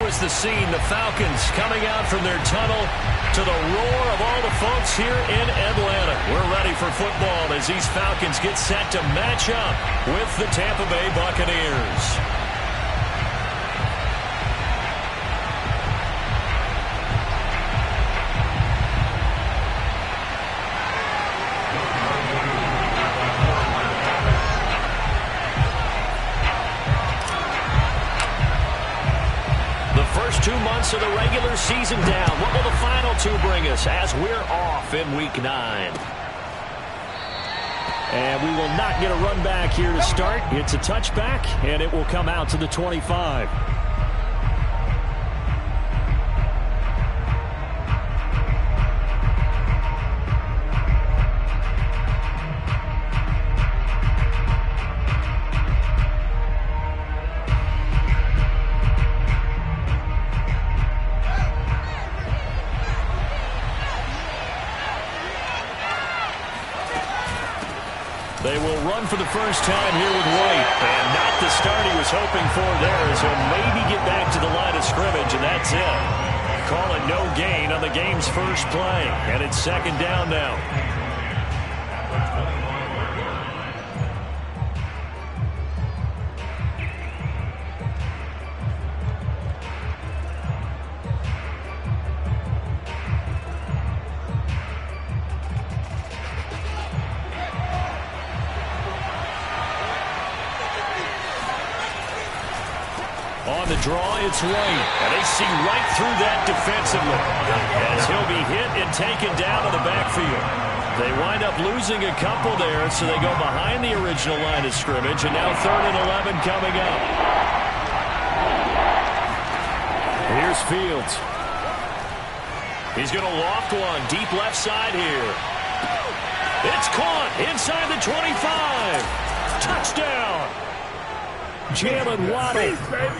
is the scene. The Falcons coming out from their tunnel to the roar of all the folks here in Atlanta. We're ready for football as these Falcons get set to match up with the Tampa Bay Buccaneers. First 2 months of the regular season down. What will the final two bring us as we're off in Week 9? And we will not get a run back here to start. It's a touchback, and it will come out to the 25. They will run for the first time here with White. And not the start he was hoping for there, as he'll maybe get back to the line of scrimmage, and that's it. Call it no gain on the game's first play. And it's second down now. On the draw, it's White. And they see right through that defensively as he'll be hit and taken down to the backfield. They wind up losing a couple there, so they go behind the original line of scrimmage, and now 3rd and 11 coming up. Here's Fields. He's going to loft one deep left side here. It's caught inside the 25. Touchdown. Jalen Waddle,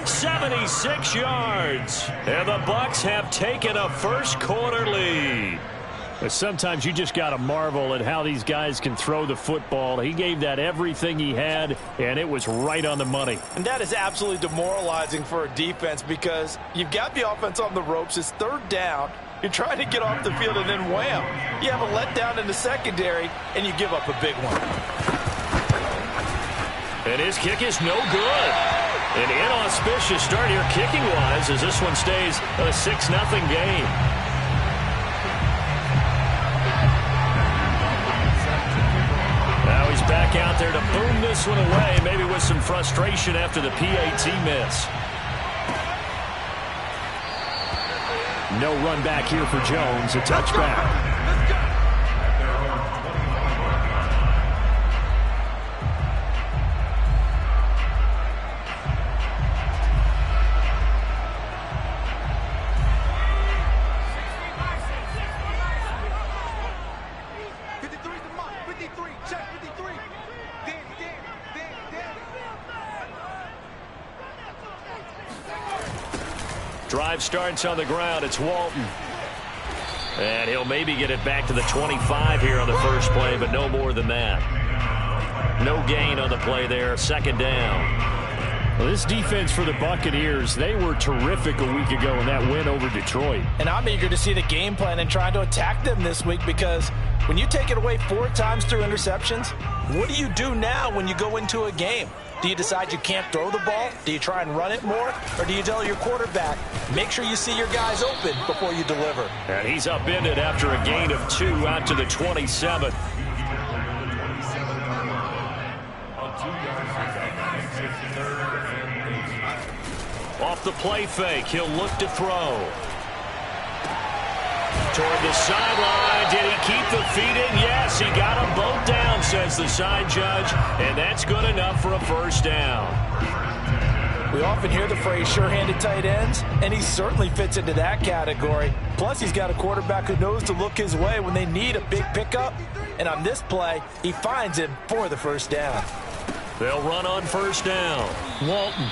76 yards. And the Bucs have taken a first quarter lead. But sometimes you just got to marvel at how these guys can throw the football. He gave that everything he had, and it was right on the money. And that is absolutely demoralizing for a defense because you've got the offense on the ropes. It's 3rd down. You're trying to get off the field, and then wham, you have a letdown in the secondary, and you give up a big one. And his kick is no good. An inauspicious start here kicking-wise as this one stays a 6-0 game. Now he's back out there to boom this one away, maybe with some frustration after the PAT miss. No run back here for Jones, a touchback. Drive starts on the ground. It's Walton. And he'll maybe get it back to the 25 here on the first play, but no more than that. No gain on the play there. 2nd down. Well, this defense for the Buccaneers, they were terrific a week ago in that win over Detroit. And I'm eager to see the game plan and try to attack them this week because when you take it away 4 times through interceptions, what do you do now when you go into a game? Do you decide you can't throw the ball? Do you try and run it more? Or do you tell your quarterback, make sure you see your guys open before you deliver? And he's upended after a gain of 2 out to the 27. Off the play fake, he'll look to throw. Toward the sideline. Did he keep the feet in? Yes, he got them both down, says the side judge. And that's good enough for a first down. We often hear the phrase sure-handed tight ends, and he certainly fits into that category. Plus, he's got a quarterback who knows to look his way when they need a big pickup. And on this play, he finds him for the first down. They'll run on first down. Walton.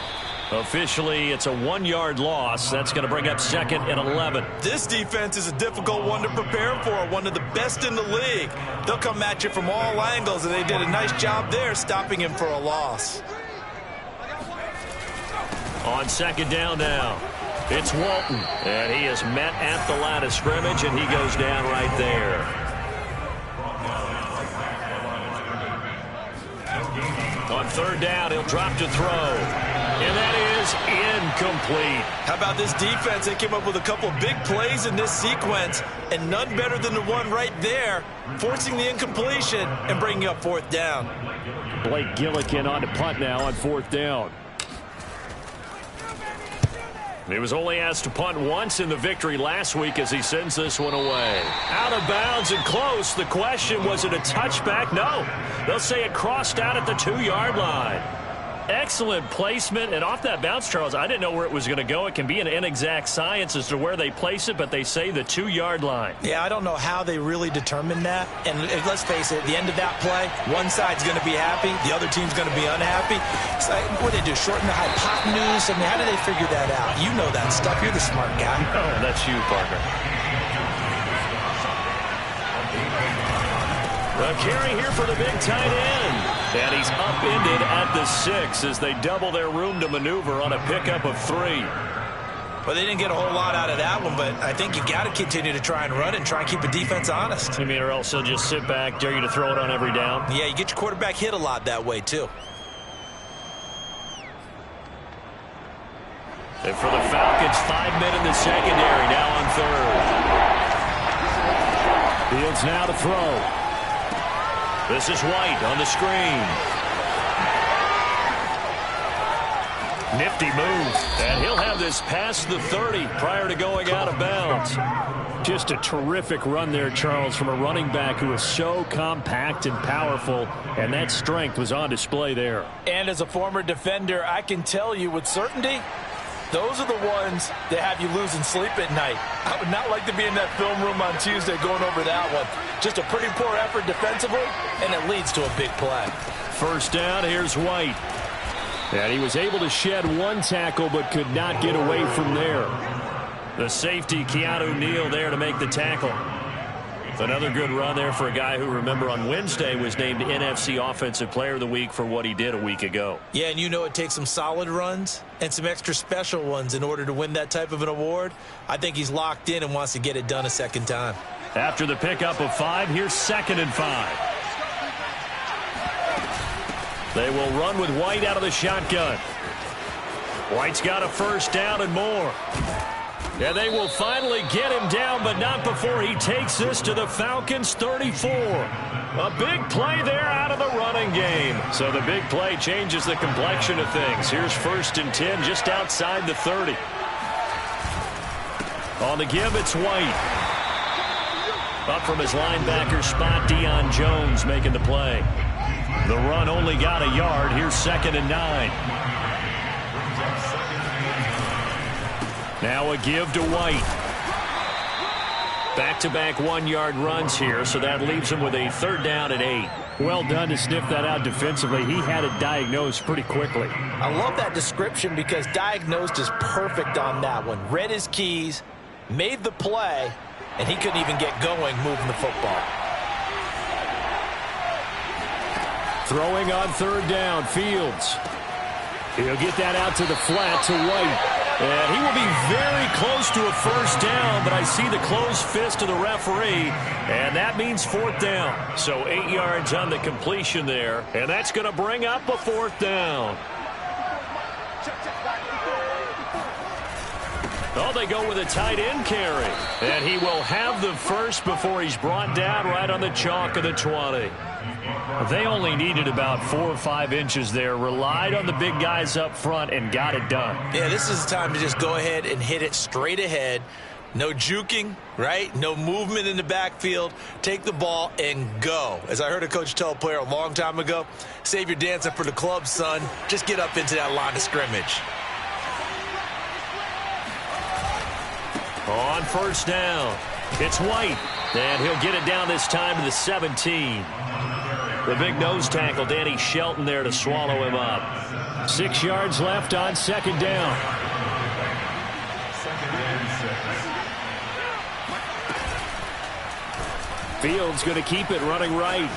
Officially, it's a 1-yard loss. That's going to bring up 2nd and 11. This defense is a difficult one to prepare for, one of the best in the league. They'll come at you from all angles, and they did a nice job there stopping him for a loss. On 2nd down now. It's Walton, and he is met at the line of scrimmage, and he goes down right there. On third down, he'll drop to throw, and that is incomplete. How about this defense? They came up with a couple of big plays in this sequence, and none better than the one right there, forcing the incompletion and bringing up fourth down. Blake Gillikin on to punt now on fourth down. He was only asked to punt once in the victory last week as he sends this one away. Out of bounds and close. The question, was it a touchback? No. They'll say it crossed out at the 2-yard line. Excellent placement, and off that bounce, Charles, I didn't know where it was going to go. It can be an inexact science as to where they place it, but they say the 2-yard line. Yeah, I don't know how they really determined that. And let's face it, at the end of that play, one side's going to be happy, the other team's going to be unhappy. It's like, what do they do, shorten the hypotenuse? I mean, how do they figure that out? You know that stuff. You're the smart guy. Oh, that's you, Parker. A carry here for the big tight end. And he's upended at the 6 as they double their room to maneuver on a pickup of 3. Well, they didn't get a whole lot out of that one, but I think you got to continue to try and run and try and keep the defense honest. You mean, or else they'll just sit back, dare you to throw it on every down? Yeah, you get your quarterback hit a lot that way, too. And for the Falcons, 5 men in the secondary, now on third. Fields now to throw. This is White on the screen. Nifty move. And he'll have this past the 30 prior to going out of bounds. Just a terrific run there, Charles, from a running back who is so compact and powerful, and that strength was on display there. And as a former defender, I can tell you with certainty, those are the ones that have you losing sleep at night. I would not like to be in that film room on Tuesday going over that one. Just a pretty poor effort defensively, and it leads to a big play. First down, here's White. And he was able to shed one tackle but could not get away from there. The safety, Keanu Neal, there to make the tackle. Another good run there for a guy who, remember, on Wednesday was named NFC Offensive Player of the Week for what he did a week ago. Yeah, and you know it takes some solid runs and some extra special ones in order to win that type of an award. I think he's locked in and wants to get it done a second time. After the pickup of 5, here's 2nd and 5. They will run with White out of the shotgun. White's got a first down and more. And they will finally get him down, but not before he takes this to the Falcons' 34. A big play there out of the running game. So the big play changes the complexion of things. Here's 1st and 10 just outside the 30. On the give, it's White. Up from his linebacker spot, Deion Jones making the play. The run only got a yard. Here's 2nd and 9. Now a give to White. Back-to-back 1-yard runs here, so that leaves him with a 3rd down and 8. Well done to sniff that out defensively. He had it diagnosed pretty quickly. I love that description because diagnosed is perfect on that one. Read his keys, made the play, and he couldn't even get going moving the football. Throwing on 3rd down, Fields. He'll get that out to the flat to White. And he will be very close to a first down, but I see the closed fist of the referee, and that means 4th down. So 8 yards on the completion there, and that's going to bring up a 4th down. Oh, they go with a tight end carry, and he will have the first before he's brought down right on the chalk of the 20. They only needed about 4 or 5 inches there, relied on the big guys up front, and got it done. Yeah, this is the time to just go ahead and hit it straight ahead. No juking, right? No movement in the backfield. Take the ball and go. As I heard a coach tell a player a long time ago, save your dancing for the club, son. Just get up into that line of scrimmage. On 1st down, it's White, and he'll get it down this time to the 17. The big nose tackle, Danny Shelton, there to swallow him up. 6 yards left on 2nd down. Fields going to keep it running right.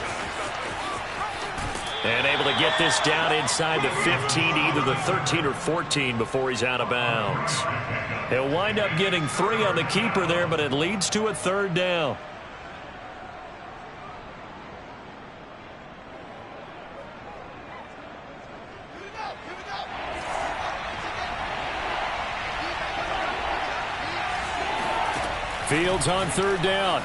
And able to get this down inside the 15, either the 13 or 14 before he's out of bounds. He'll wind up getting 3 on the keeper there, but it leads to a third down. Fields on third down.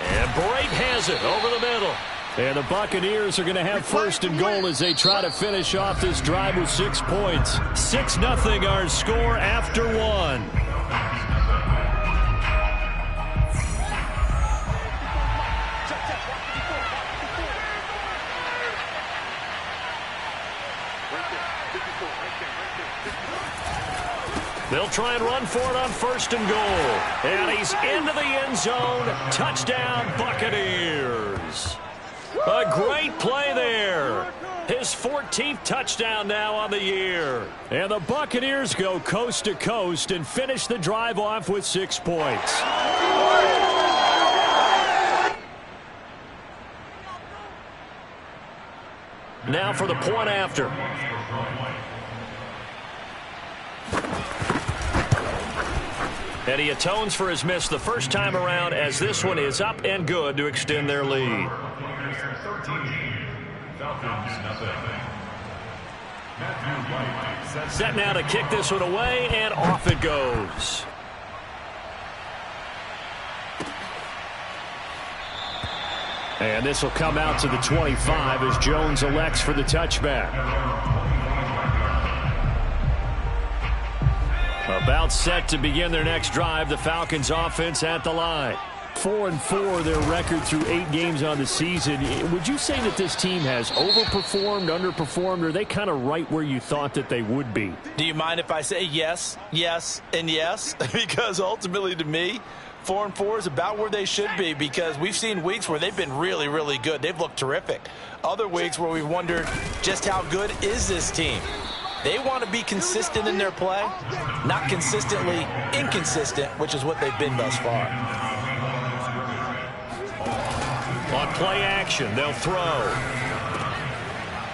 And Brate has it over the middle. And the Buccaneers are going to have first and goal as they try to finish off this drive with 6 points. 6-0 our score after 1. They'll try and run for it on first and goal. And he's into the end zone. Touchdown, Buccaneers. A great play there. His 14th touchdown now on the year. And the Buccaneers go coast to coast and finish the drive off with 6 points. Now for the point after. And he atones for his miss the first time around as this one is up and good to extend their lead. Set now to kick this one away, and off it goes. And this will come out to the 25 as Jones elects for the touchback. About set to begin their next drive, the Falcons offense at the line. 4-4 their record through 8 games on the season. Would you say that this team has overperformed, underperformed, or are they kind of right where you thought that they would be? Do you mind if I say yes, yes, and yes? Because ultimately to me, 4-4 is about where they should be, because we've seen weeks where they've been really, really good. They've looked terrific. Other weeks where we've wondered just how good is this team? They want to be consistent in their play, not consistently inconsistent, which is what they've been thus far. On play action, they'll throw.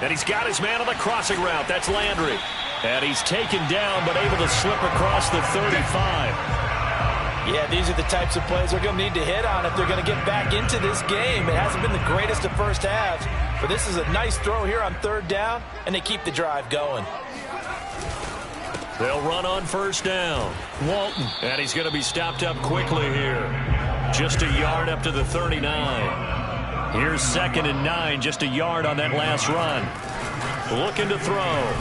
And he's got his man on the crossing route. That's Landry. And he's taken down, but able to slip across the 35. Yeah, these are the types of plays they're going to need to hit on if they're going to get back into this game. It hasn't been the greatest of first halves, but this is a nice throw here on third down, and they keep the drive going. They'll run on first down. Walton. And he's going to be stopped up quickly here. Just a yard up to the 39. Here's 2nd and 9, just a yard on that last run. Looking to throw.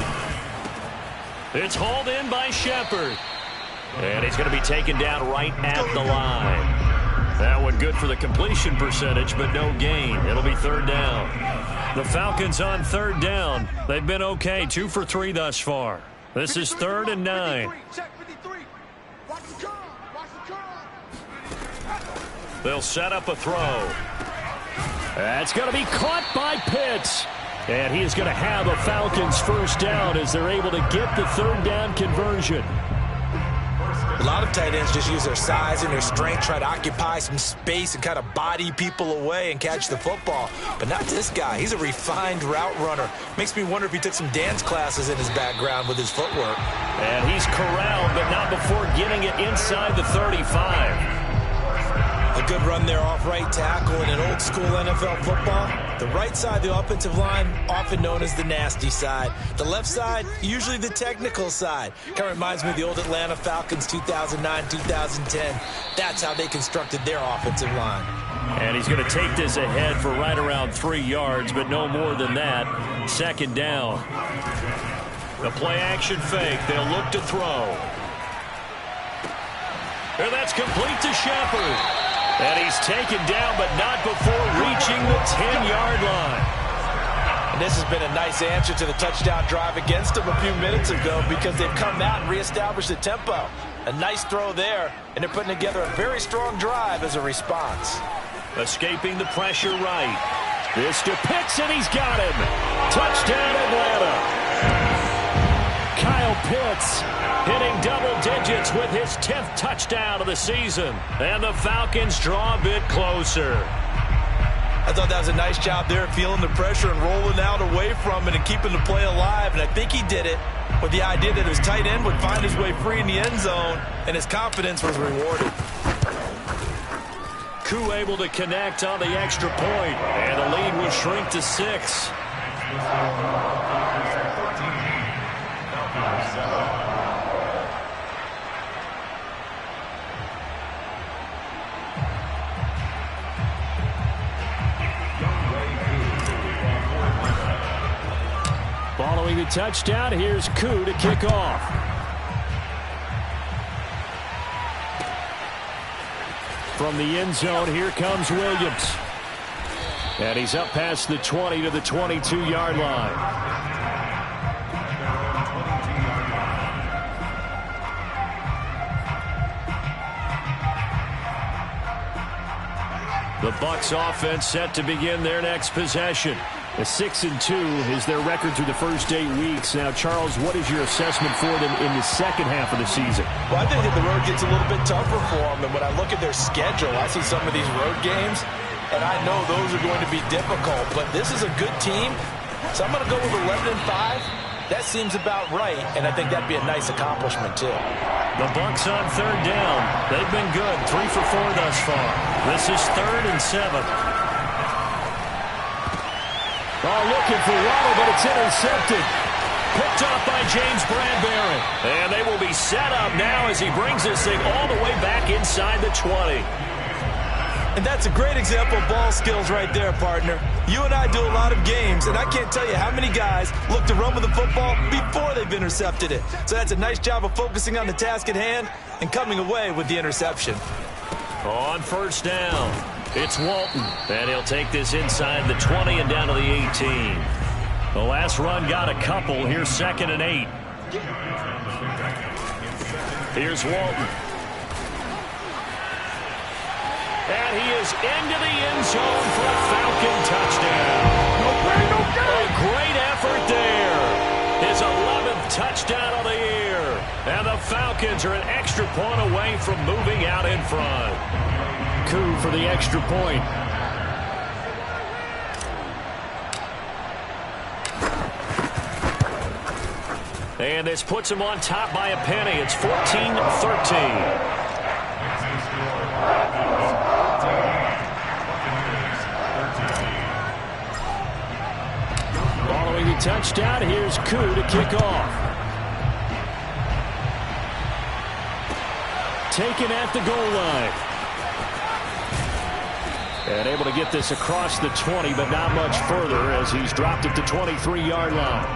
It's hauled in by Shepard. And he's going to be taken down right at the line. That one good for the completion percentage, but no gain. It'll be third down. The Falcons on third down. They've been okay, 2 for 3 thus far. This is 3rd and 9. They'll set up a throw. That's going to be caught by Pitts. And he is going to have a Falcons first down as they're able to get the third down conversion. A lot of tight ends just use their size and their strength, try to occupy some space and kind of body people away and catch the football. But not this guy. He's a refined route runner. Makes me wonder if he took some dance classes in his background with his footwork. And he's corralled, but not before getting it inside the 35. A good run there off right tackle in an old-school NFL football. The right side of the offensive line, often known as the nasty side. The left side, usually the technical side. Kind of reminds me of the old Atlanta Falcons 2009-2010. That's how they constructed their offensive line. And he's going to take this ahead for right around 3 yards, but no more than that. 2nd down. The play-action fake. They'll look to throw. And that's complete to Shepard. And he's taken down, but not before reaching the 10-yard line. And this has been a nice answer to the touchdown drive against them a few minutes ago, because they've come out and reestablished the tempo. A nice throw there, and they're putting together a very strong drive as a response. Escaping the pressure right. This to Pitts, and he's got him. Touchdown, Atlanta. Kyle Pitts hitting double digits with his 10th touchdown of the season. And the Falcons draw a bit closer. I thought that was a nice job there, feeling the pressure and rolling out away from it and keeping the play alive. And I think he did it with the idea that his tight end would find his way free in the end zone, and his confidence was rewarded. Koo able to connect on the extra point, and the lead will shrink to 6. Following the touchdown, here's Koo to kick off. From the end zone, here comes Williams. And he's up past the 20 to the 22-yard line. The Bucs offense set to begin their next possession. A 6-2 is their record through the first 8 weeks. Now, Charles, what is your assessment for them in the second half of the season? Well, I think that the road gets a little bit tougher for them. And when I look at their schedule, I see some of these road games, and I know those are going to be difficult. But this is a good team, so I'm going to go with 11-5. That seems about right, and I think that'd be a nice accomplishment, too. The Bucs on third down. They've been good, 3 for 4 thus far. This is 3rd and 7. Oh, looking for Waddle, but it's intercepted. Picked off by James Bradbury. And they will be set up now as he brings this thing all the way back inside the 20. And that's a great example of ball skills right there, partner. You and I do a lot of games, and I can't tell you how many guys look to run with the football before they've intercepted it. So that's a nice job of focusing on the task at hand and coming away with the interception. On first down, it's Walton, and he'll take this inside the 20 and down to the 18. The last run got a couple. Here's 2nd and 8. Here's Walton. And he is into the end zone for a Falcon touchdown. A great effort there. His 11th touchdown of the year. And the Falcons are an extra point away from moving out in front. Koo for the extra point. And this puts him on top by a penny. It's 14-13. Following the touchdown, here's Koo to kick off. Taken at the goal line. And able to get this across the 20, but not much further as he's dropped at the 23-yard line.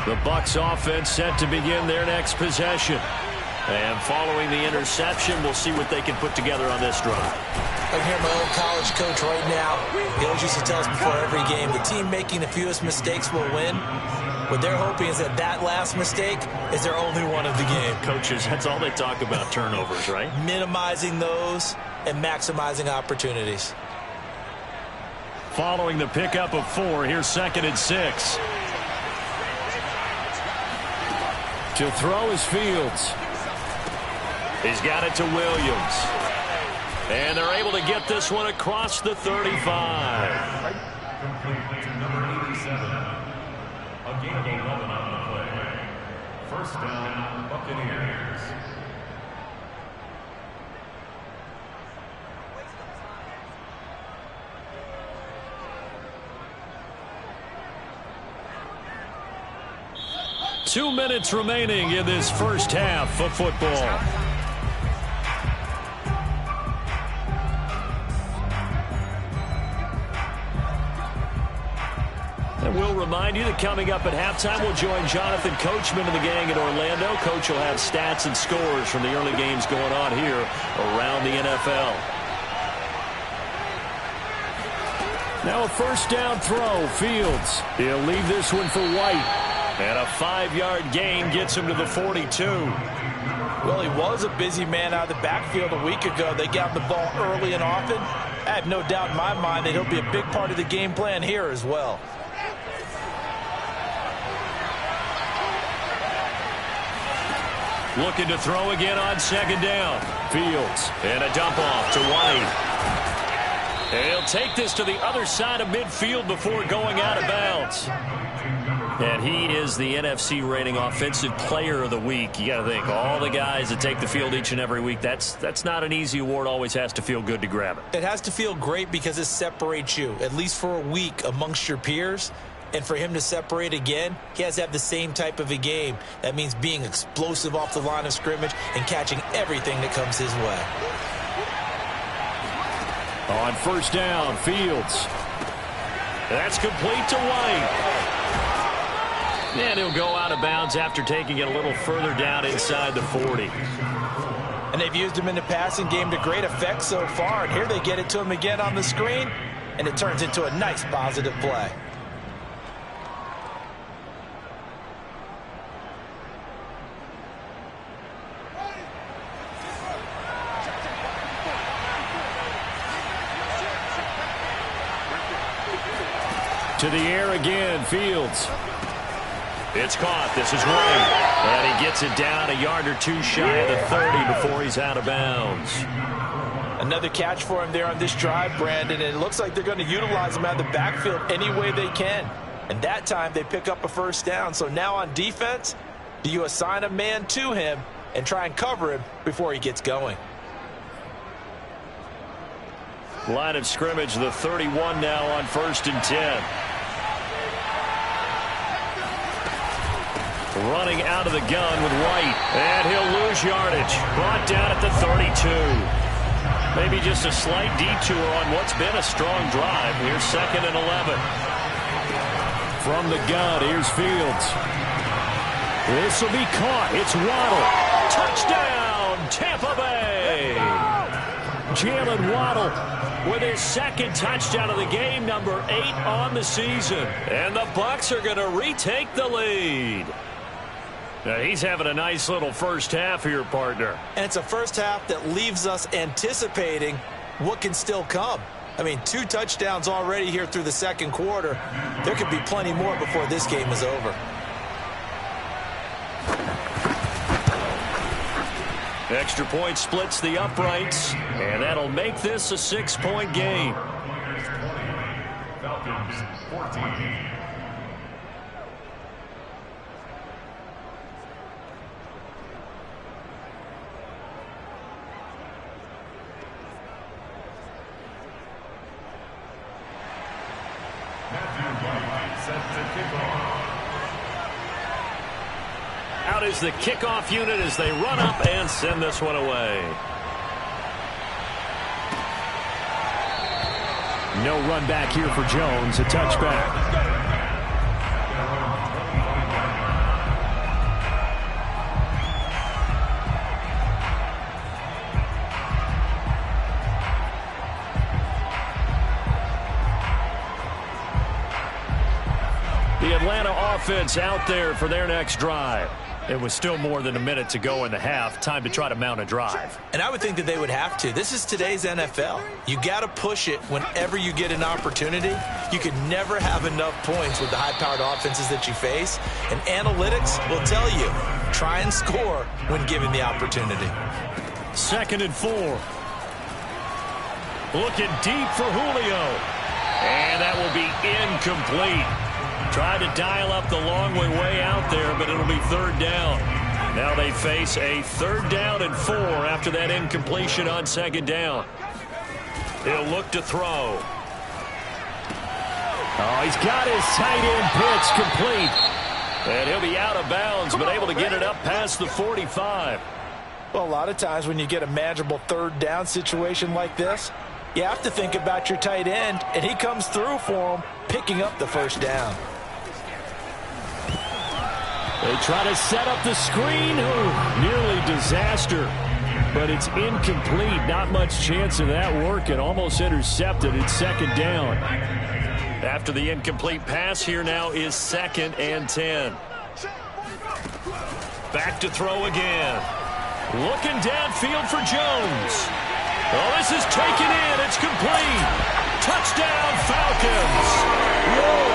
The Bucs offense set to begin their next possession. And following the interception, we'll see what they can put together on this drive. I can hear my old college coach right now. He always used to tell us before every game, the team making the fewest mistakes will win. What they're hoping is that that last mistake is their only one of the game. Coaches, that's all they talk about, turnovers, right? Minimizing those and maximizing opportunities. Following the pickup of 4, here's 2nd and 6. To throw is Fields. He's got it to Williams. And they're able to get this one across the 35. Complete to number 87. A gain of 11 on the play. First down, Buccaneers. Two minutes remaining in this first half of football. And we'll remind you that coming up at halftime, we'll join Jonathan Coachman and the gang in Orlando. Coach will have stats and scores from the early games going on here around the NFL. Now a first down throw, Fields. He'll leave this one for White. And a 5-yard gain gets him to the 42. Well, he was a busy man out of the backfield a week ago. They got the ball early and often. I have no doubt in my mind that he'll be a big part of the game plan here as well. Looking to throw again on second down. Fields, and a dump off to White. And he'll take this to the other side of midfield before going out of bounds. And he is the NFC rating Offensive Player of the Week. You got to think, all the guys that take the field each and every week, that's not an easy award. Always has to feel good to grab it. It has to feel great because it separates you, at least for a week, amongst your peers. And for him to separate again, he has to have the same type of a game. That means being explosive off the line of scrimmage and catching everything that comes his way. On first down, Fields. That's complete to White. And he'll go out of bounds after taking it a little further down inside the 40. And they've used him in the passing game to great effect so far. And here they get it to him again on the screen, and it turns into a nice positive play. To the air again, Fields. It's caught. This is White. And he gets it down a yard or two shy of the 30 before he's out of bounds. Another catch for him there on this drive, Brandon. And it looks like they're going to utilize him out of the backfield any way they can. And that time they pick up a first down. So now on defense, do you assign a man to him and try and cover him before he gets going? Line of scrimmage, the 31 now on 1st and 10. Running out of the gun with White. And he'll lose yardage. Brought down at the 32. Maybe just a slight detour on what's been a strong drive. Here's 2nd and 11. From the gun, here's Fields. This will be caught. It's Waddle. Touchdown, Tampa Bay. Jalen Waddle with his 2nd touchdown of the game, number 8 on the season. And the Bucs are going to retake the lead. Now, he's having a nice little first half here, partner. And it's a first half that leaves us anticipating what can still come. I mean, 2 touchdowns already here through the 2nd quarter. There could be plenty more before this game is over. Extra point splits the uprights, and that'll make this a 6-point game. Falcons 14. Out is the kickoff unit as they run up and send this one away. No run back here for Jones, a touchback. The Atlanta offense out there for their next drive. It was still more than a minute to go in the half. Time to try to mount a drive. And I would think that they would have to. This is today's NFL. You got to push it whenever you get an opportunity. You can never have enough points with the high-powered offenses that you face. And analytics will tell you, try and score when given the opportunity. 2nd and 4. Looking deep for Julio. And that will be incomplete. Tried to dial up the long way out there, but it'll be 3rd down. Now they face a 3rd down and 4 after that incompletion on 2nd down. He'll look to throw. Oh, he's got his tight end pitch complete. And he'll be out of bounds, but able to get it up past the 45. Well, a lot of times when you get a manageable 3rd down situation like this, you have to think about your tight end, and he comes through for him, picking up the 1st down. They try to set up the screen. Ooh, nearly disaster. But it's incomplete. Not much chance of that working. Almost intercepted. It's 2nd down. After the incomplete pass, here now is 2nd and 10. Back to throw again. Looking downfield for Jones. Oh, this is taken in. It's complete. Touchdown, Falcons.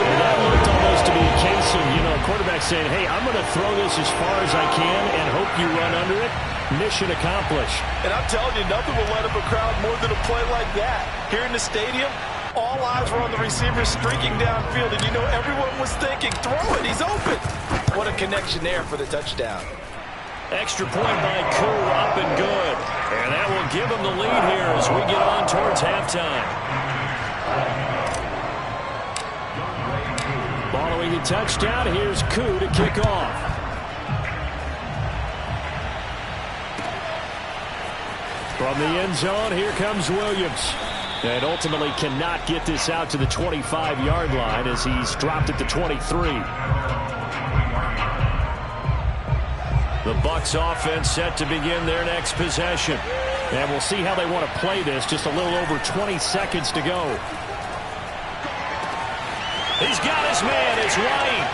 And that looked almost to be a case of, a quarterback saying, hey, I'm going to throw this as far as I can and hope you run under it. Mission accomplished. And I'm telling you, nothing will light up a crowd more than a play like that. Here in the stadium, all eyes were on the receiver streaking downfield, and everyone was thinking, throw it, he's open. What a connection there for the touchdown. Extra point by Koo, up and good. And that will give them the lead here as we get on towards halftime. Following the touchdown, here's Koo to kick off. From the end zone, here comes Williams. And ultimately cannot get this out to the 25-yard line as he's dropped at the 23. The Bucs offense set to begin their next possession. And we'll see how they want to play this. Just a little over 20 seconds to go. He's got his man. It's White.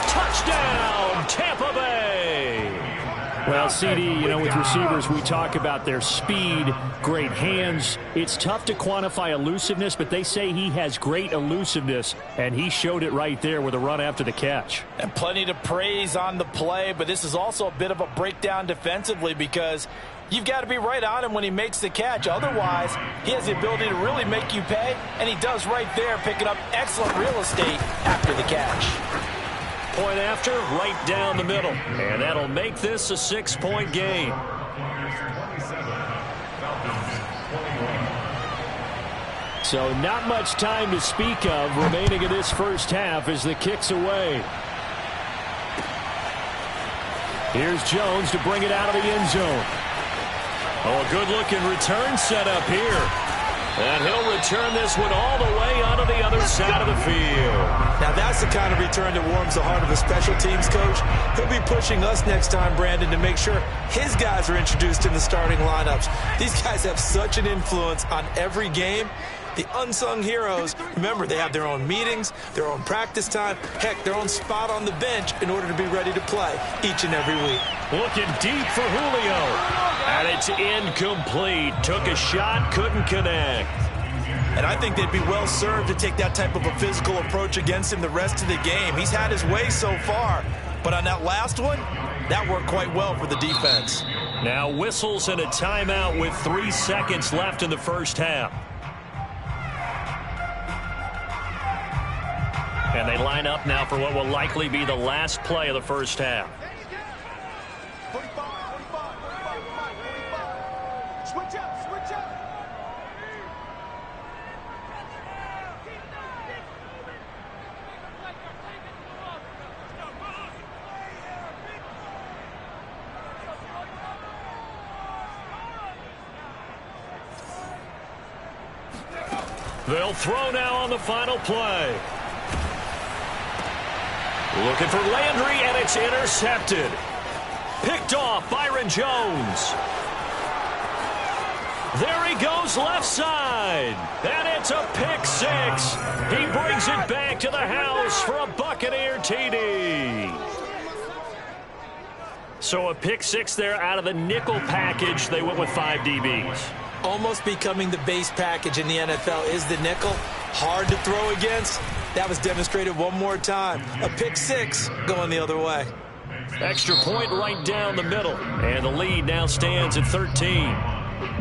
Touchdown, Tampa Bay. Well, CD, with receivers, we talk about their speed, great hands. It's tough to quantify elusiveness, but they say he has great elusiveness, and he showed it right there with a run after the catch. And plenty to praise on the play, but this is also a bit of a breakdown defensively because you've got to be right on him when he makes the catch. Otherwise, he has the ability to really make you pay, and he does right there, picking up excellent real estate after the catch. Point after, right down the middle. And that'll make this a 6-point game. So not much time to speak of remaining in this first half as the kick's away. Here's Jones to bring it out of the end zone. Oh, a good-looking return set up here. And he'll return this one all the way onto the other side of the field. Now that's the kind of return that warms the heart of a special teams coach. He'll be pushing us next time, Brandon, to make sure his guys are introduced in the starting lineups. These guys have such an influence on every game. The unsung heroes, remember, they have their own meetings, their own practice time, heck, their own spot on the bench in order to be ready to play each and every week. Looking deep for Julio. And it's incomplete. Took a shot, couldn't connect. And I think they'd be well served to take that type of a physical approach against him the rest of the game. He's had his way so far. But on that last one, that worked quite well for the defense. Now whistles and a timeout with 3 seconds left in the first half. And they line up now for what will likely be the last play of the first half. Switch up, switch up. They'll throw now on the final play. Looking for Landry, and it's intercepted. Picked off Byron Jones. There he goes left side. And it's a pick six. He brings it back to the house for a Buccaneer TD. So a pick six there out of the nickel package. They went with 5 DBs. Almost becoming the base package in the NFL is the nickel. Hard to throw against. That was demonstrated one more time. A pick six going the other way. Extra point right down the middle. And the lead now stands at 13.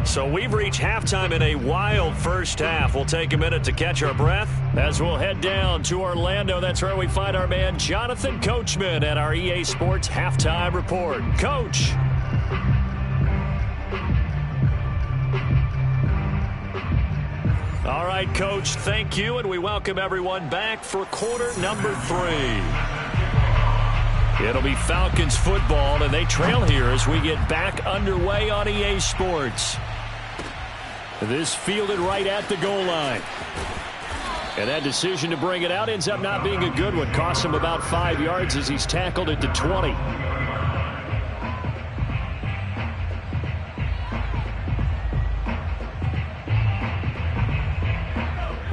So we've reached halftime in a wild first half. We'll take a minute to catch our breath as we'll head down to Orlando. That's where we find our man Jonathan Coachman at our EA Sports Halftime Report. Coach. All right, Coach, thank you, and we welcome everyone back for quarter number 3. It'll be Falcons football, and they trail here as we get back underway on EA Sports. This fielded right at the goal line. And that decision to bring it out ends up not being a good one. Costs him about 5 yards as he's tackled at the 20.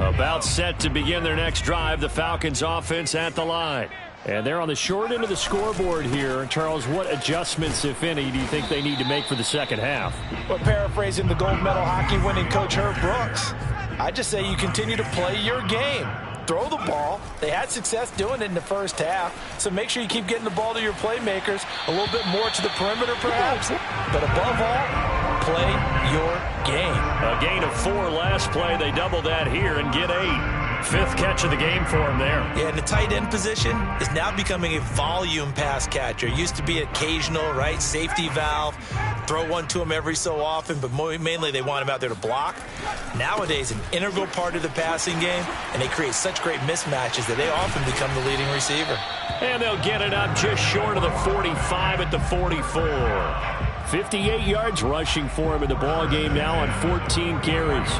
About set to begin their next drive, the Falcons offense at the line. And they're on the short end of the scoreboard here. Charles, what adjustments, if any, do you think they need to make for the second half? Well, paraphrasing the gold medal hockey winning coach Herb Brooks, I just say you continue to play your game. Throw the ball. They had success doing it in the first half, so make sure you keep getting the ball to your playmakers, a little bit more to the perimeter perhaps, but above all, play your game. A gain of 4 last play. They double that here and get 8. 5th catch of the game for him there. Yeah, and the tight end position is now becoming a volume pass catcher. Used to be occasional, right? Safety valve. Throw one to him every so often, but mainly they want him out there to block. Nowadays, an integral part of the passing game, and they create such great mismatches that they often become the leading receiver. And they'll get it up just short of the 45 at the 44. 58 yards rushing for him in the ball game now on 14 carries.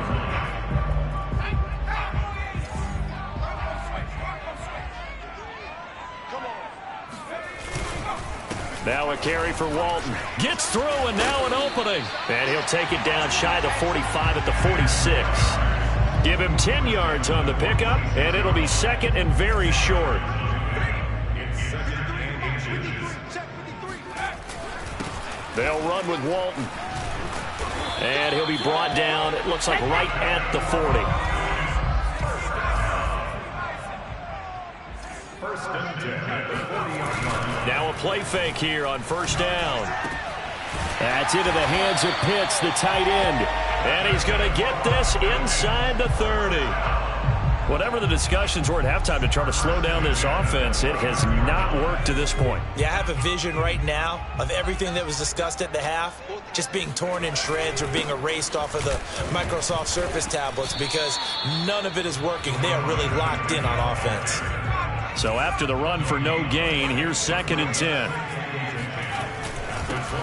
Now a carry for Walton. Gets through and now an opening. And he'll take it down shy of the 45 at the 46. Give him 10 yards on the pickup, and it'll be second and very short. They'll run with Walton. And he'll be brought down, it looks like right at the 40. Now a play fake here on first down. That's into the hands of Pitts, the tight end. And he's going to get this inside the 30. Whatever the discussions were at halftime to try to slow down this offense, it has not worked to this point. Yeah, I have a vision right now of everything that was discussed at the half just being torn in shreds or being erased off of the Microsoft Surface tablets because none of it is working. They are really locked in on offense. So after the run for no gain, here's 2nd and 10.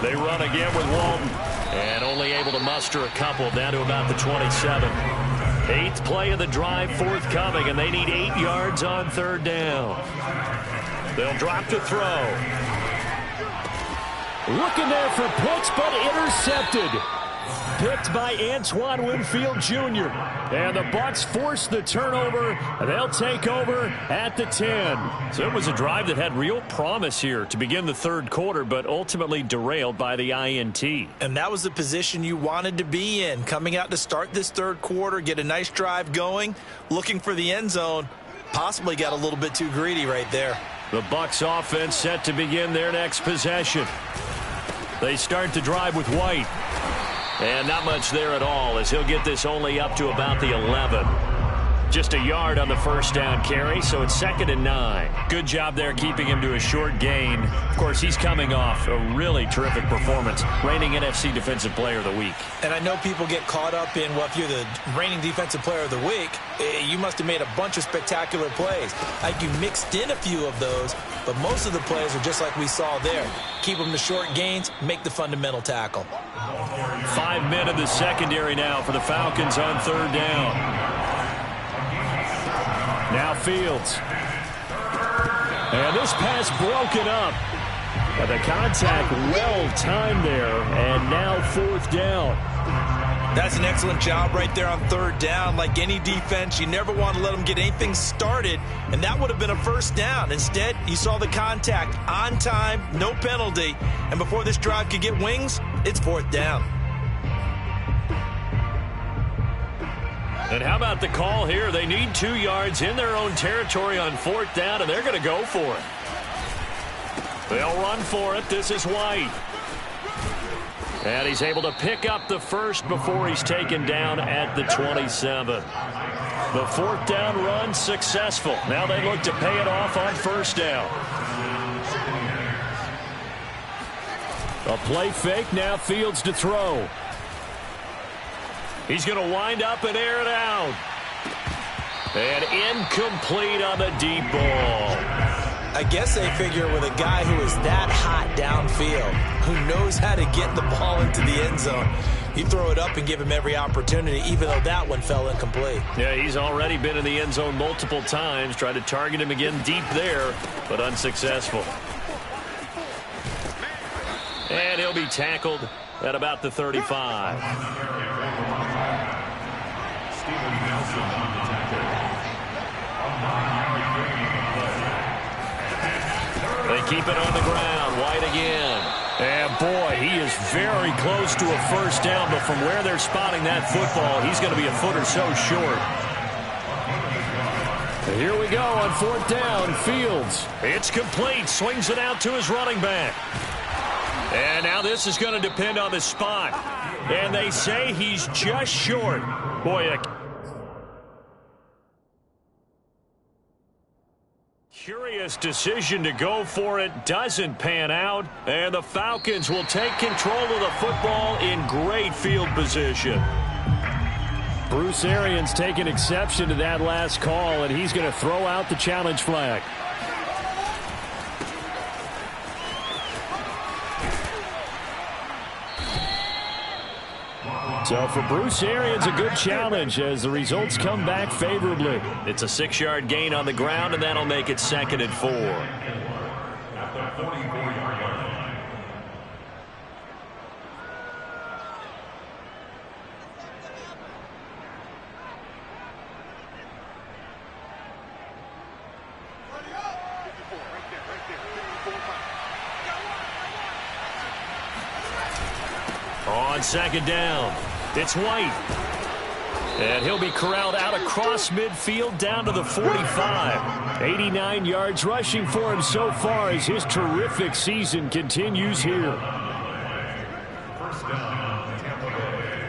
They run again with Walton. And only able to muster a couple down to about the 27. 8th play of the drive forthcoming, and they need 8 yards on 3rd down. They'll drop to throw. Looking there for Pitts, but intercepted. Picked by Antoine Winfield Jr. And the Bucs force the turnover. They'll take over at the 10. So it was a drive that had real promise here to begin the 3rd quarter, but ultimately derailed by the INT. And that was the position you wanted to be in. Coming out to start this 3rd quarter, get a nice drive going, looking for the end zone. Possibly got a little bit too greedy right there. The Bucs offense set to begin their next possession. They start the drive with White. And not much there at all as he'll get this only up to about the 11. Just a yard on the first down carry, so it's 2nd and 9. Good job there keeping him to a short gain. Of course, he's coming off a really terrific performance, reigning NFC Defensive Player of the Week. And I know people get caught up in, well, if you're the reigning Defensive Player of the Week, you must have made a bunch of spectacular plays. Like you mixed in a few of those, but most of the plays are just like we saw there. Keep them to short gains, make the fundamental tackle. 5 men in the secondary now for the Falcons on 3rd down. Now Fields. And this pass broken up. And the contact well timed there. And now 4th down. That's an excellent job right there on 3rd down. Like any defense, you never want to let them get anything started. And that would have been a 1st down. Instead, you saw the contact on time, no penalty. And before this drive could get wings, it's 4th down. And how about the call here? They need 2 yards in their own territory on 4th down, and they're going to go for it. They'll run for it. This is White. And he's able to pick up the first before he's taken down at the 27. The 4th down run successful. Now they look to pay it off on 1st down. A play fake, now Fields to throw. He's going to wind up and air it out. And incomplete on the deep ball. I guess they figure with a guy who is that hot downfield, who knows how to get the ball into the end zone, you throw it up and give him every opportunity, even though that one fell incomplete. Yeah, he's already been in the end zone multiple times. Tried to target him again deep there, but unsuccessful. And he'll be tackled at about the 35. They keep it on the ground. White again. And boy, he is very close to a first down, but from where they're spotting that football, he's going to be a foot or so short. Here we go on fourth down. Fields. It's complete. Swings it out to his running back. And now this is going to depend on the spot. And they say he's just short. Boy, a curious decision to go for it. Doesn't pan out. And the Falcons will take control of the football in great field position. Bruce Arians taking exception to that last call, and he's going to throw out the challenge flag. So for Bruce Arians, a good challenge as the results come back favorably. It's a 6-yard gain on the ground, and that'll make it 2nd and 4. At the 44-yard line. On 2nd down, it's White. And he'll be corralled out across midfield down to the 45. 89 yards rushing for him so far as his terrific season continues here. First down, Tampa Bay.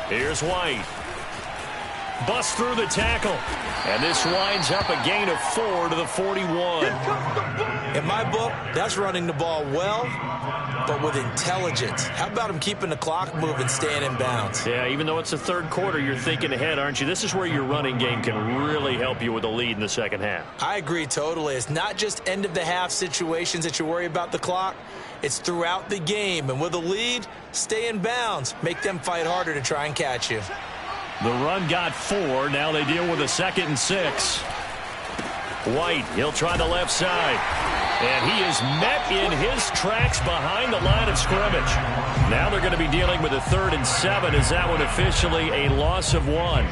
Here's White. Busts through the tackle. And this winds up a gain of 4 to the 41. In my book, that's running the ball well, but with intelligence. How about him keeping the clock moving, staying in bounds? Yeah, even though it's the third quarter, you're thinking ahead, aren't you? This is where your running game can really help you with a lead in the second half. I agree totally. It's not just end-of-the-half situations that you worry about the clock. It's throughout the game. And with a lead, stay in bounds. Make them fight harder to try and catch you. The run got 4. Now they deal with a 2nd and 6. White, he'll try the left side. And he is met in his tracks behind the line of scrimmage. Now they're going to be dealing with a 3rd and 7. Is that one officially a loss of 1?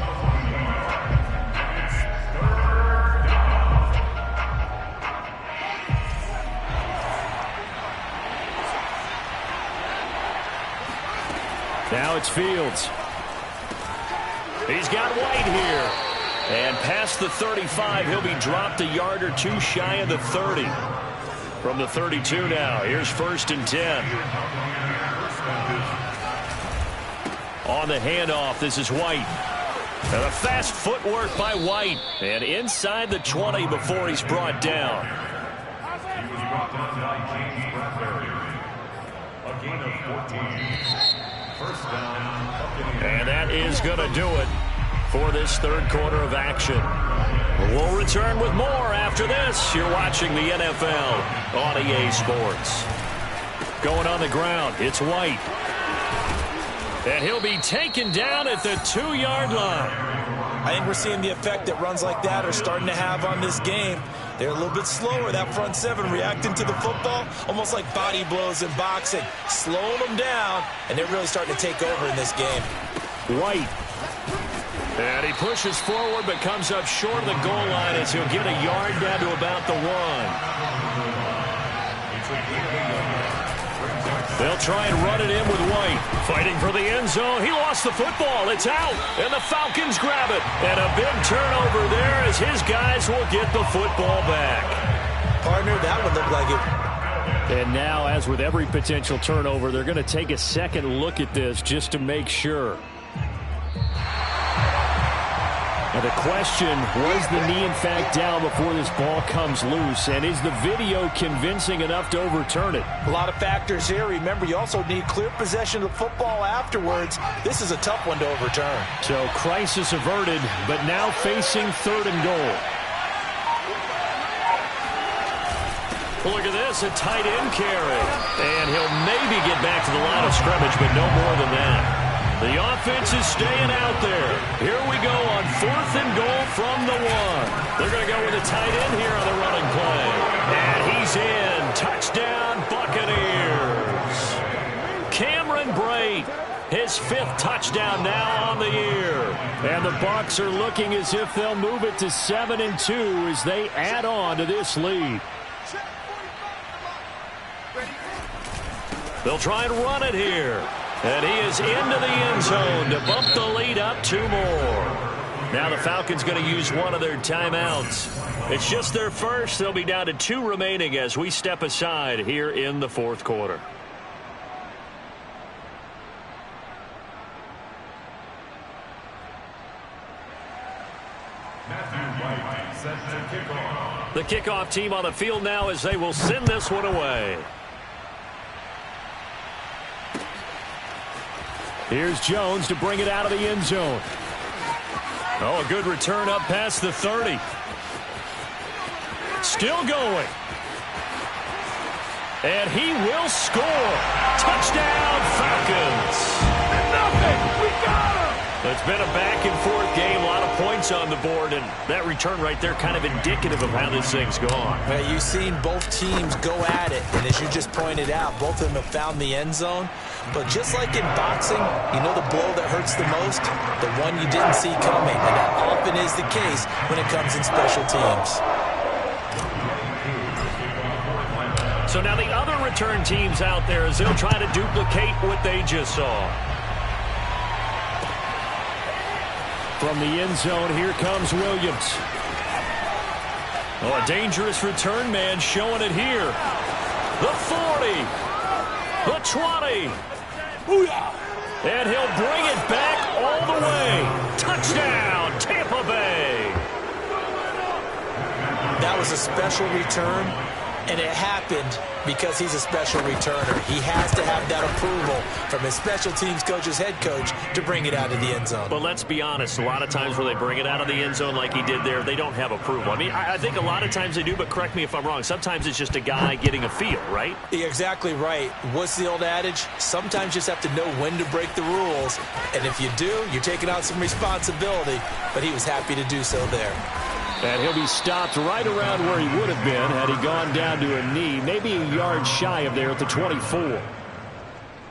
Now it's Fields. He's got White here. And past the 35, he'll be dropped a yard or 2 shy of the 30. From the 32 now, here's 1st and 10. On the handoff, this is White. And a fast footwork by White. And inside the 20 before he's brought down. He was brought down by James Bradbury. A gain of 14. First down, Buccaneers. And that is going to do it for this third quarter of action. We'll return with more after this. You're watching the NFL on EA Sports. Going on the ground, it's White. And he'll be taken down at the 2-yard line. I think we're seeing the effect that runs like that are starting to have on this game. They're a little bit slower, that front 7, reacting to the football, almost like body blows in boxing, slowing them down, and they're really starting to take over in this game. White. And he pushes forward but comes up short of the goal line as he'll get a yard down to about the 1. They'll try and run it in with White. Fighting for the end zone. He lost the football. It's out. And the Falcons grab it. And a big turnover there as his guys will get the football back. Partner, that would look like it. And now, as with every potential turnover, they're going to take a second look at this just to make sure. And the question, was the knee in fact down before this ball comes loose? And is the video convincing enough to overturn it? A lot of factors here. Remember, you also need clear possession of the football afterwards. This is a tough one to overturn. So crisis averted, but now facing 3rd and goal. Look at this, a tight end carry. And he'll maybe get back to the line of scrimmage, but no more than that. The offense is staying out there. Here we go on 4th and goal from the 1. They're going to go with a tight end here on the running play. And he's in. Touchdown, Buccaneers. Cameron Brate, his 5th touchdown now on the year. And the Bucs are looking as if they'll move it to 7-2 as they add on to this lead. They'll try and run it here. And he is into the end zone to bump the lead up 2 more. Now the Falcons going to use one of their timeouts. It's just their first. They'll be down to 2 remaining as we step aside here in the 4th quarter. The kickoff team on the field now as they will send this one away. Here's Jones to bring it out of the end zone. Oh, a good return up past the 30. Still going. And he will score. Touchdown, Falcons. Nothing. We got him. It's been a back-and-forth game, a lot of points on the board, and that return right there kind of indicative of how this thing's gone. Well, you've seen both teams go at it, and as you just pointed out, both of them have found the end zone. But just like in boxing, you know the blow that hurts the most? The one you didn't see coming, and that often is the case when it comes in special teams. So now the other return teams out there as they'll try to duplicate what they just saw. From the end zone, here comes Williams. Oh, a dangerous return man showing it here. The 40. The 20. And he'll bring it back all the way. Touchdown, Tampa Bay. That was a special return, and it happened because he's a special returner. He has to have that approval from his special teams coach's head coach to bring it out of the end zone. But let's be honest, a lot of times where they bring it out of the end zone like he did there, they don't have approval. I mean, I think a lot of times they do, but correct me if I'm wrong. Sometimes it's just a guy getting a feel, right? You're exactly right. What's the old adage? Sometimes you just have to know when to break the rules. And if you do, you're taking on some responsibility. But he was happy to do so there. And he'll be stopped right around where he would have been had he gone down to a knee, maybe a yard shy of there at the 24.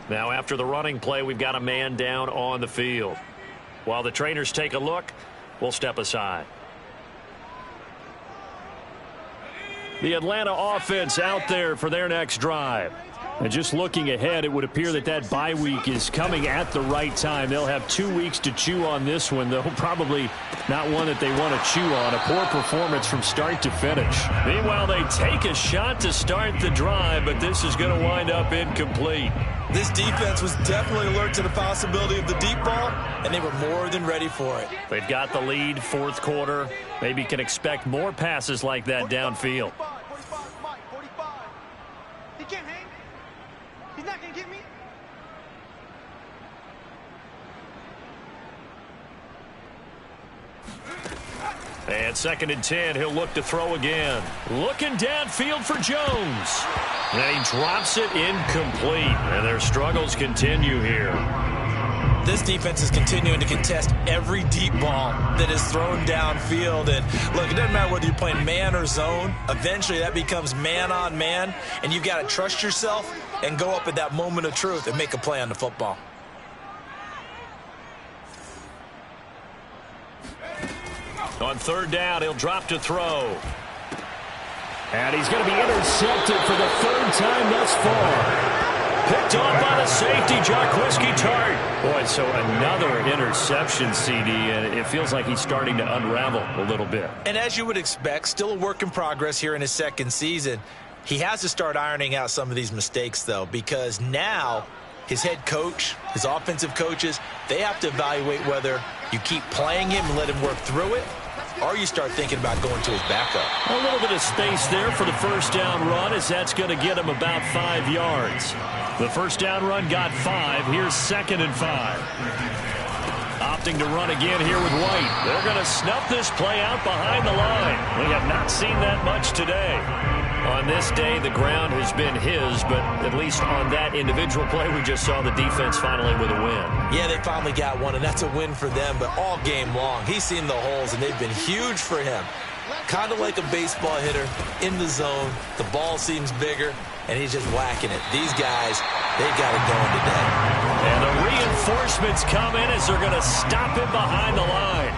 Now after the running play, we've got a man down on the field. While the trainers take a look, we'll step aside. The Atlanta offense out there for their next drive. And just looking ahead, it would appear that that bye week is coming at the right time. They'll have 2 weeks to chew on this one, though probably not one that they want to chew on. A poor performance from start to finish. Meanwhile, they take a shot to start the drive, but this is going to wind up incomplete. This defense was definitely alert to the possibility of the deep ball, and they were more than ready for it. They've got the lead, 4th quarter. Maybe can expect more passes like that downfield. 45. He can't hang. He's not going to get me. And 2nd and 10, he'll look to throw again. Looking downfield for Jones. And he drops it incomplete. And their struggles continue here. This defense is continuing to contest every deep ball that is thrown downfield. And look, it doesn't matter whether you're playing man or zone. Eventually that becomes man on man. And you've got to trust yourself and go up at that moment of truth and make a play on the football. On 3rd down, he'll drop to throw. And he's going to be intercepted for the 3rd time thus far. Picked off by the safety, Jarquiski Tart. Boy, so another interception, CD, and it feels like he's starting to unravel a little bit. And as you would expect, still a work in progress here in his 2nd season. He has to start ironing out some of these mistakes, though, because now his head coach, his offensive coaches, they have to evaluate whether you keep playing him and let him work through it, or you start thinking about going to his backup. A little bit of space there for the 1st down run, as that's going to get him about 5 yards. The 1st down run got 5. Here's 2nd and 5. Opting to run again here with White. They're going to snuff this play out behind the line. We have not seen that much today. On this day, the ground has been his, but at least on that individual play, we just saw the defense finally with a win. Yeah, they finally got one, and that's a win for them, but all game long, he's seen the holes, and they've been huge for him. Kind of like a baseball hitter in the zone. The ball seems bigger, and he's just whacking it. These guys, they've got it going today. And the reinforcements come in as they're going to stop him behind the line.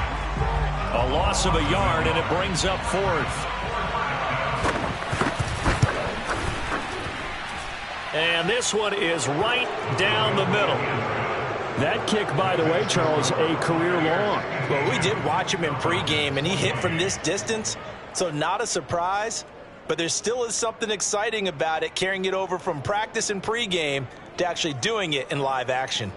A loss of a yard, and it brings up fourth. And this one is right down the middle. That kick, by the way, Charles, a career long. Well, we did watch him in pregame, and he hit from this distance, so not a surprise. But there still is something exciting about it, carrying it over from practice and pregame to actually doing it in live action.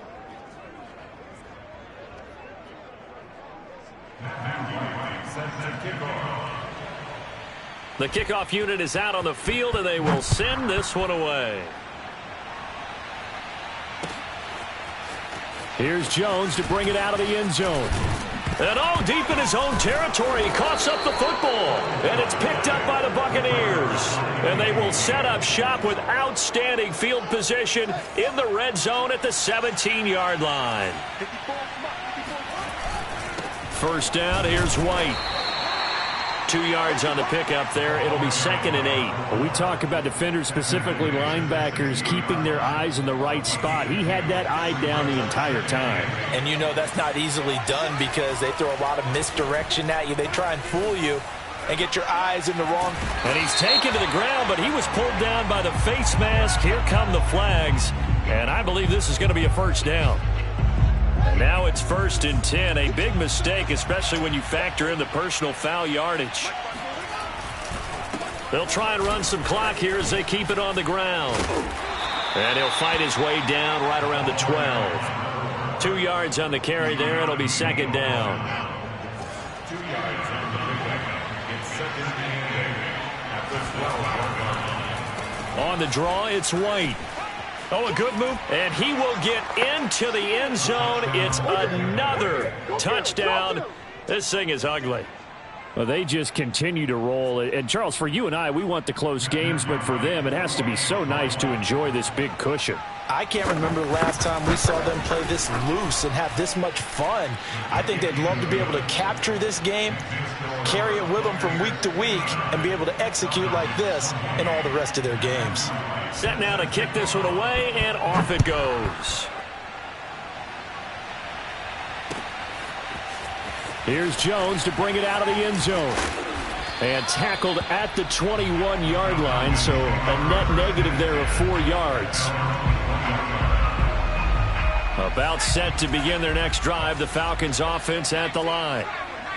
The kickoff unit is out on the field, and they will send this one away. Here's Jones to bring it out of the end zone. And deep in his own territory, he coughs up the football. And it's picked up by the Buccaneers. And they will set up shop with outstanding field position in the red zone at the 17-yard line. First down, here's White. 2 yards on the pickup there. It'll be 2nd and 8. When we talk about defenders, specifically linebackers, keeping their eyes in the right spot. He had that eye down the entire time. And you know that's not easily done because they throw a lot of misdirection at you. They try and fool you and get your eyes in the wrong. And he's taken to the ground, but he was pulled down by the face mask. Here come the flags. And I believe this is going to be a first down. And now it's 1st and 10. A big mistake, especially when you factor in the personal foul yardage. They'll try and run some clock here as they keep it on the ground. And he'll fight his way down right around the 12. 2 yards on the carry there. It'll be 2nd down. 2 yards on the pickup. It's 2nd and 8 at the 12-yard line. On the draw, it's White. A good move. And he will get into the end zone. It's another touchdown. This thing is ugly. Well, they just continue to roll. And, Charles, for you and I, we want the close games, but for them, it has to be so nice to enjoy this big cushion. I can't remember the last time we saw them play this loose and have this much fun. I think they'd love to be able to capture this game, carry it with them from week to week, and be able to execute like this in all the rest of their games. Set now to kick this one away, and off it goes. Here's Jones to bring it out of the end zone. And tackled at the 21-yard line, so a net negative there of 4 yards. About set to begin their next drive, the Falcons offense at the line.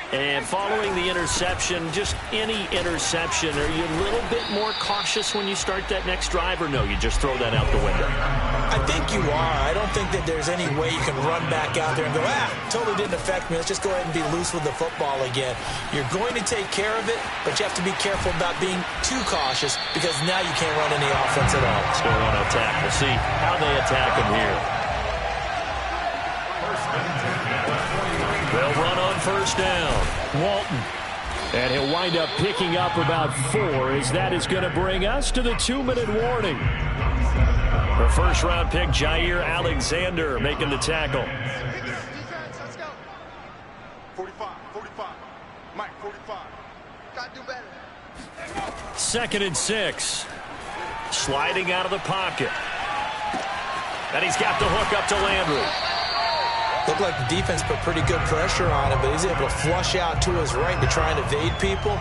And following the interception, just any interception, are you a little bit more cautious when you start that next drive, or no, you just throw that out the window? I think you are. I don't think that there's any way you can run back out there and go, totally didn't affect me. Let's just go ahead and be loose with the football again. You're going to take care of it, but you have to be careful about being too cautious because now you can't run any offense at all. Let's go on attack. We'll see how they attack him here. They'll run on first down. Walton. And he'll wind up picking up about 4 as that is going to bring us to the 2-minute warning. The first-round pick, Jair Alexander, making the tackle. Let's go. 45. Mike, 45. Gotta do better. 2nd and 6. Sliding out of the pocket. And he's got the hook up to Landry. Looked like the defense put pretty good pressure on him, but he's able to flush out to his right to try and evade people.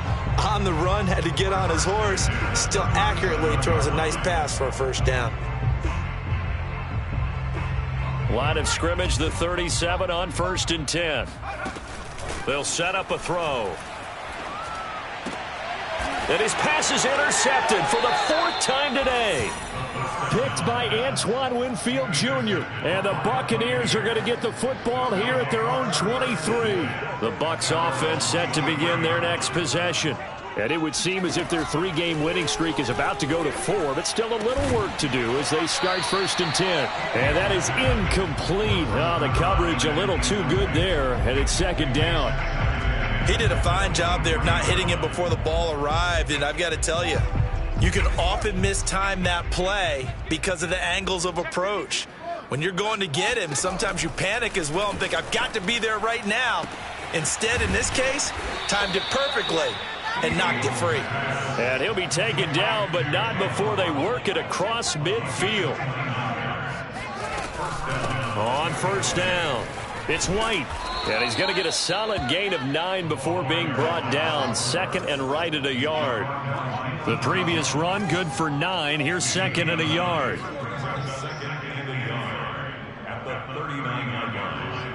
On the run, had to get on his horse. Still accurately throws a nice pass for a first down. Line of scrimmage, the 37 on 1st and 10. They'll set up a throw. And his pass is intercepted for the 4th time today. Picked by Antoine Winfield Jr. And the Buccaneers are going to get the football here at their own 23. The Bucs offense set to begin their next possession. And it would seem as if their 3-game winning streak is about to go to 4, but still a little work to do as they start 1st and 10. And that is incomplete. The coverage a little too good there, and it's 2nd down. He did a fine job there of not hitting him before the ball arrived, and I've got to tell you, You can often mistime that play because of the angles of approach. When you're going to get him, sometimes you panic as well and think, I've got to be there right now. Instead, in this case, timed it perfectly and knocked it free. And he'll be taken down, but not before they work it across midfield. On first down, it's White. And he's going to get a solid gain of 9 before being brought down. Second and right at a yard. The previous run, good for 9. Here's second and a yard. Second and a yard at the 39-yard line.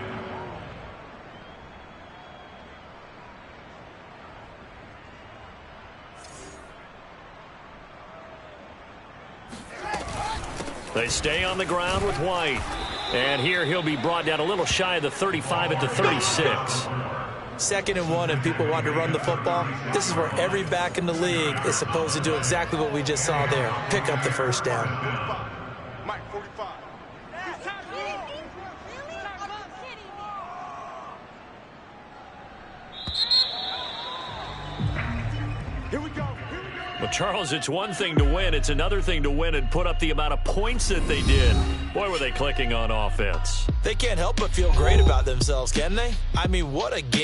They stay on the ground with White. And here he'll be brought down a little shy of the 35 at the 36. 2nd and 1 and people want to run the football. This is where every back in the league is supposed to do exactly what we just saw there. Pick up the first down. Mike, 45. Here we go. Well, Charles, it's one thing to win. It's another thing to win and put up the amount of points that they did. Boy, were they clicking on offense. They can't help but feel great about themselves, can they? I mean, what a game.